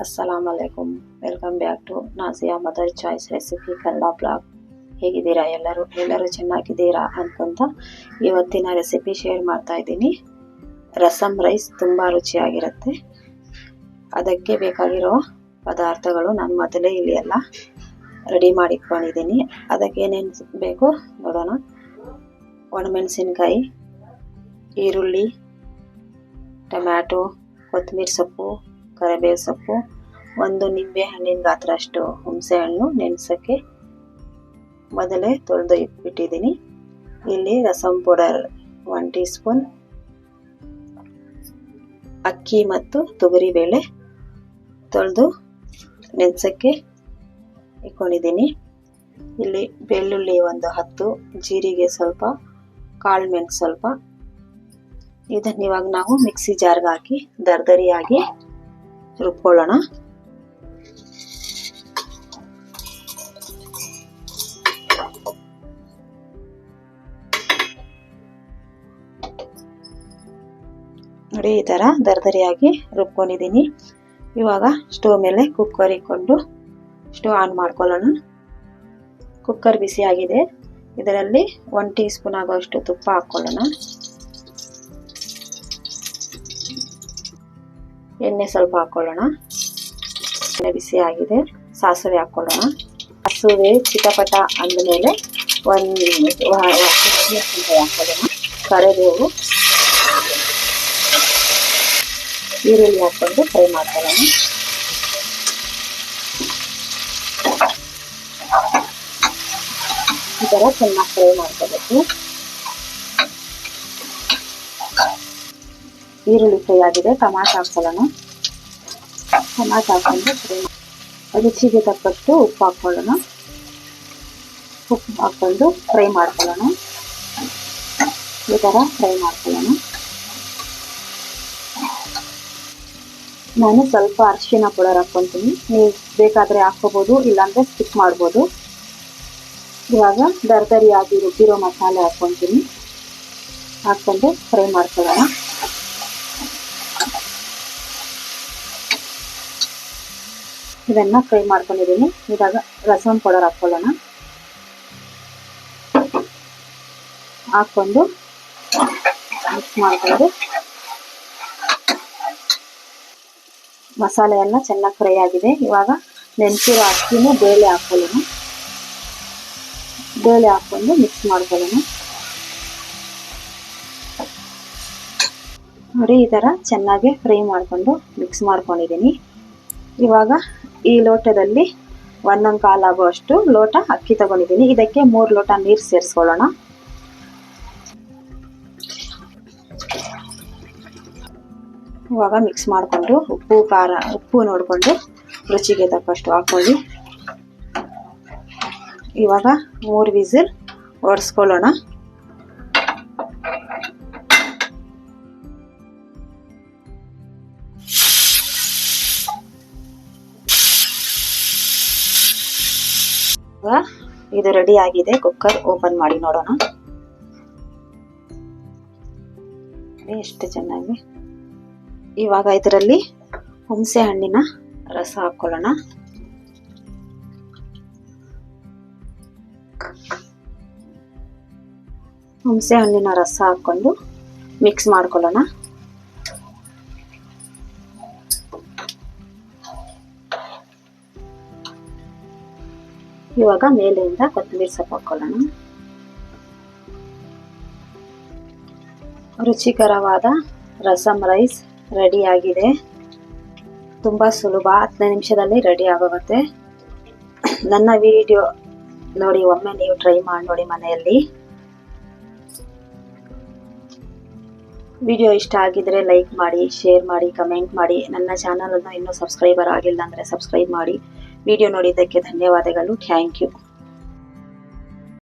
ಅಸ್ಸಲಾಮುಅಲೈಕುಮ್. Welcome back to Nazia mother choice recipe Kannada blog. ಹೇಗಿದ್ದೀರಾ ಎಲ್ಲರೂ ಚೆನ್ನಾಗಿದ್ದೀರಾ ಅನ್ಕೊಂತ ಇವತ್ತಿನ ರೆಸಿಪಿ ಶೇರ್ ಮಾಡ್ತಾ ಇದ್ದೀನಿ. ರಸಮ್ ರೈಸ್ ತುಂಬ ರುಚಿಯಾಗಿರುತ್ತೆ. ಅದಕ್ಕೆ ಬೇಕಾಗಿರೋ ಪದಾರ್ಥಗಳು ನಾನು ಮೊದಲೇ ಇಲ್ಲಿ ಎಲ್ಲ ರೆಡಿ ಮಾಡಿಟ್ಕೊಂಡಿದ್ದೀನಿ. ಅದಕ್ಕೆ ಏನೇನು ಬೇಕು ನೋಡೋಣ. ಒಣಮೆಣಸಿನ್ಕಾಯಿ, ಈರುಳ್ಳಿ, ಟೊಮ್ಯಾಟೊ, ಕೊತ್ತಂಬರಿ ಸೊಪ್ಪು, ಕರಿಬೇವು ಸೊಪ್ಪು, ಒಂದು ನಿಂಬೆ ಹಣ್ಣಿನ ಗಾತ್ರ ಅಷ್ಟು ಹುಣಸೆ ಹಣ್ಣು ನೆನೆಸೋಕ್ಕೆ ಮೊದಲೇ ತೊಳೆದು ಇಟ್ಬಿಟ್ಟಿದ್ದೀನಿ. ಇಲ್ಲಿ ರಸಮ್ ಪೌಡರ್ 1 ಟೀ ಸ್ಪೂನ್, ಅಕ್ಕಿ ಮತ್ತು ತೊಗರಿ ಬೇಳೆ ತೊಳೆದು ನೆನೆಸೋಕ್ಕೆ ಇಟ್ಕೊಂಡಿದ್ದೀನಿ. ಇಲ್ಲಿ ಬೆಳ್ಳುಳ್ಳಿ ಒಂದು 10, ಜೀರಿಗೆ ಸ್ವಲ್ಪ, ಕಾಳು ಮೆಣಸು ಸ್ವಲ್ಪ. ಇದನ್ನ ಇವಾಗ ನಾವು ಮಿಕ್ಸಿ ಜಾರ್ಗೆ ಹಾಕಿ ದರ್ದರಿಯಾಗಿ ರುಬ್ಕೊಳ್ಳೋಣ. ನೋಡಿ, ಈ ತರ ದರ್ದರಿಯಾಗಿ ರುಬ್ಕೊಂಡಿದ್ದೀನಿ. ಇವಾಗ ಸ್ಟವ್ ಮೇಲೆ ಕುಕ್ಕರ್ ಇಟ್ಕೊಂಡು ಸ್ಟವ್ ಆನ್ ಮಾಡ್ಕೊಳ್ಳೋಣ. ಕುಕ್ಕರ್ ಬಿಸಿ ಆಗಿದೆ. ಇದರಲ್ಲಿ 1 ಟೀ ಸ್ಪೂನ್ ಆಗುವಷ್ಟು ತುಪ್ಪ ಹಾಕೊಳ್ಳೋಣ. ಎಣ್ಣೆ ಸ್ವಲ್ಪ ಹಾಕೊಳ್ಳೋಣ. ಎಣ್ಣೆ ಬಿಸಿ ಆಗಿದೆ. ಸಾಸಿವೆ ಹಾಕೊಳ್ಳೋಣ. ಸಾಸಿವೆ ಚಿಟಪಟ ಅಂದಮೇಲೆ ಒಂದು ಹಾಕೊಳ್ಳೋಣ. ಕರಿಬೇವು, ಈರುಳ್ಳಿ ಹಾಕೊಂಡು ಫ್ರೈ ಮಾಡ್ಕೊಳ್ಳೋಣ. ಈ ಥರ ಚೆನ್ನಾಗಿ ಫ್ರೈ ಮಾಡ್ಕೋಬೇಕು. ಈರುಳ್ಳಿ ಫ್ರೈ ಆಗಿದೆ. ಟೊಮಾಟೊ ಹಾಕೊಳ್ಳೋಣ. ಟೊಮಾಟೊ ಹಾಕೊಂಡು ಫ್ರೈ, ರುಚಿಗೆ ತಕ್ಕಷ್ಟು ಉಪ್ಪು ಹಾಕೊಳ್ಳೋಣ. ಉಪ್ಪು ಹಾಕೊಂಡು ಫ್ರೈ ಮಾಡ್ಕೊಳ್ಳೋಣ. ಈ ಥರ ಫ್ರೈ ಮಾಡ್ಕೊಳ್ಳೋಣ. ನಾನು ಸ್ವಲ್ಪ ಅರಿಶಿನ ಪೌಡರ್ ಹಾಕ್ಕೊತೀನಿ. ನೀವು ಬೇಕಾದರೆ ಹಾಕ್ಕೋಬೋದು, ಇಲ್ಲಾಂದರೆ ಸ್ಕಿಪ್ ಮಾಡ್ಬೋದು. ಇವಾಗ ದರ್ದರಿಯಾಗಿ ರುಬ್ಬಿರೋ ಮಸಾಲೆ ಹಾಕ್ಕೊತೀನಿ. ಹಾಕ್ಕೊಂಡು ಫ್ರೈ ಮಾಡ್ಕೊಳ್ಳೋಣ. ಇದನ್ನ ಫ್ರೈ ಮಾಡ್ಕೊಂಡಿದ್ದೀನಿ. ಇವಾಗ ರಸಮ್ ಪೌಡರ್ ಹಾಕೊಳ್ಳೋಣ. ಹಾಕೊಂಡು ಮಿಕ್ಸ್ ಮಾಡಿಕೊಂಡು ಮಸಾಲೆ ಎಲ್ಲ ಚೆನ್ನಾಗಿ ಫ್ರೈ ಆಗಿದೆ. ಇವಾಗ ನೆನೆಸಿರೋ ಅಕ್ಕಿನೂ ಬೇಳೆ ಹಾಕೊಳ್ಳೋಣ. ಬೇಳೆ ಹಾಕೊಂಡು ಮಿಕ್ಸ್ ಮಾಡ್ಕೊಳ್ಳೋಣ. ನೋಡಿ, ಈ ಥರ ಚೆನ್ನಾಗಿ ಫ್ರೈ ಮಾಡಿಕೊಂಡು ಮಿಕ್ಸ್ ಮಾಡ್ಕೊಂಡಿದ್ದೀನಿ. ಇವಾಗ ಈ ಲೋಟದಲ್ಲಿ 1 ಕಾಲು ಆಗುವಷ್ಟು ಲೋಟ ಅಕ್ಕಿ ತಗೊಂಡಿದ್ದೀನಿ. ಇದಕ್ಕೆ 3 ಲೋಟ ನೀರು ಸೇರಿಸ್ಕೊಳ್ಳೋಣ. ಇವಾಗ ಮಿಕ್ಸ್ ಮಾಡಿಕೊಂಡು ಉಪ್ಪು ನೋಡಿಕೊಂಡು ರುಚಿಗೆ ತಕ್ಕಷ್ಟು ಹಾಕೊಳ್ಳಿ. ಇವಾಗ 3 ವಿಸಿಲ್ ಹೊಡೆಸ್ಕೊಳ್ಳೋಣ. ಇದು ರೆಡಿ ಆಗಿದೆ. ಕುಕ್ಕರ್ ಓಪನ್ ಮಾಡಿ ನೋಡೋಣ. ಎಷ್ಟು ಚೆನ್ನಾಗಿ. ಇವಾಗ ಇದರಲ್ಲಿ ಹುಣಸೆ ಹಣ್ಣಿನ ರಸ ಹಾಕೊಳ್ಳೋಣ. ಹುಣಸೆ ಹಣ್ಣಿನ ರಸ ಹಾಕೊಂಡು ಮಿಕ್ಸ್ ಮಾಡ್ಕೊಳ್ಳೋಣ. ಇವಾಗ ಮೇಲೆಯಿಂದ ಕೊತ್ತಂಬರಿ ಸೊಪ್ಪು ಹಾಕೊಳ್ಳೋಣ. ರುಚಿಕರವಾದ ರಸಮ್ ರೈಸ್ ರೆಡಿ ಆಗಿದೆ. ತುಂಬ ಸುಲಭ, 15 ನಿಮಿಷದಲ್ಲಿ ರೆಡಿ ಆಗೋಗುತ್ತೆ. ನನ್ನ ವಿಡಿಯೋ ನೋಡಿ ಒಮ್ಮೆ ನೀವು ಟ್ರೈ ಮಾಡಿ ನೋಡಿ ಮನೆಯಲ್ಲಿ. ವಿಡಿಯೋ ಇಷ್ಟ ಆಗಿದ್ರೆ ಲೈಕ್ ಮಾಡಿ, ಶೇರ್ ಮಾಡಿ, ಕಮೆಂಟ್ ಮಾಡಿ. ನನ್ನ ಚಾನಲನ್ನು ಇನ್ನೂ ಸಬ್ಸ್ಕ್ರೈಬರ್ ಆಗಿಲ್ಲ ಅಂದರೆ ಸಬ್ಸ್ಕ್ರೈಬ್ ಮಾಡಿ. ವಿಡಿಯೋ ನೋಡಿದ್ದಕ್ಕೆ ಧನ್ಯವಾದಗಳು. Thank you.